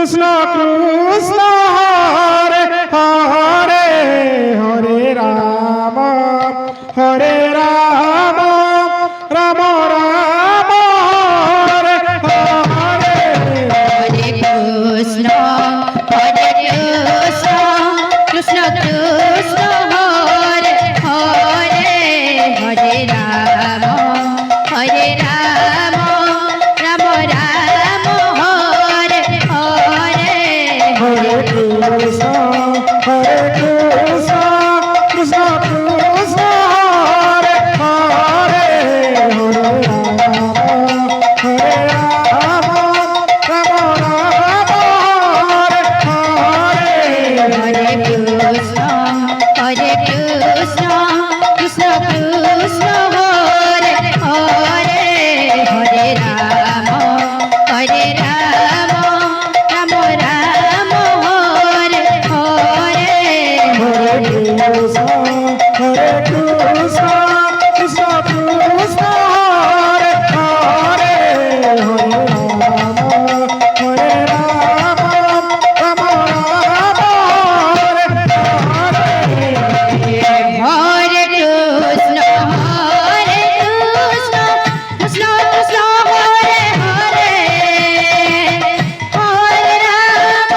Krishna Krishna Hare Hare Hare Ram Ram Ram Hare Hare Hare Krishna Krishna Krishna Hare Hare Hare Ram Ram Ram Hare Hare Hare Krishna Krishna Krishna Hare Hare Hare Ram Ram Ram Hare Hare Hare Krishna Krishna Krishna Hare Hare Hare Ram Ram Ram Hare Hare Hare Krishna Krishna Krishna Krishna Hare Hare Hare Ram Ram Ram Hare Hare Hare Krishna Krishna Krishna Hare Hare Hare Ram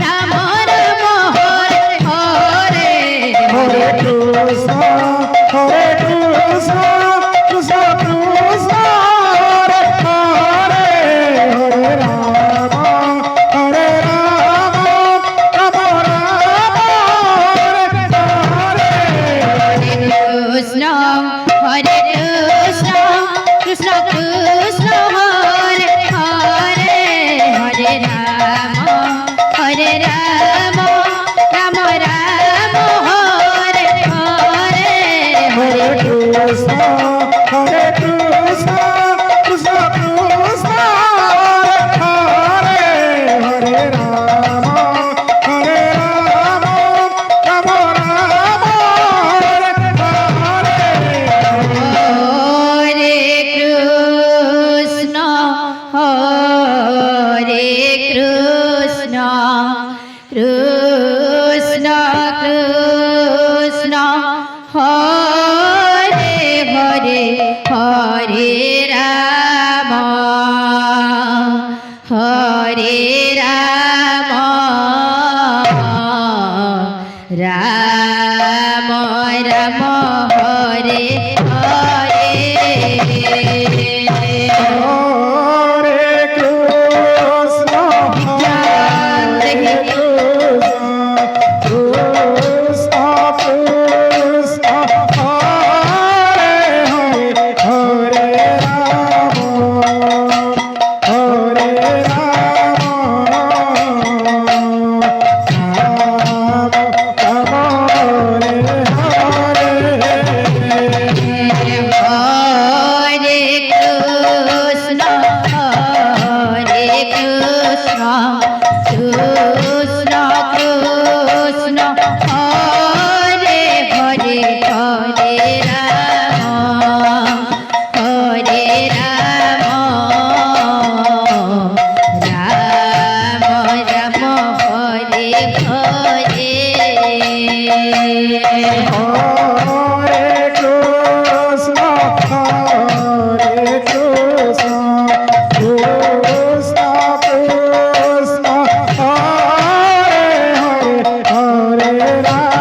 Ram Ram Hare Hare Hare Krishna Krishna Krishna Krishna Hare Hare Hare Ram Ram Ram Hare Hare Krishna Hare Krishna Krishna Krishna Hare Hare Hare Ram Ram Ram Hare Hare Hare Krishna Krishna Krishna Krishna Hare Hare Ram Ram Ram Hare Hare Hare Krishna Krishna Krishna Hare Hare Hare Ram Ram Ram Hare Hare Hare Krishna Hare Krishna Krishna Krishna Hare Hare Ram Hare Ram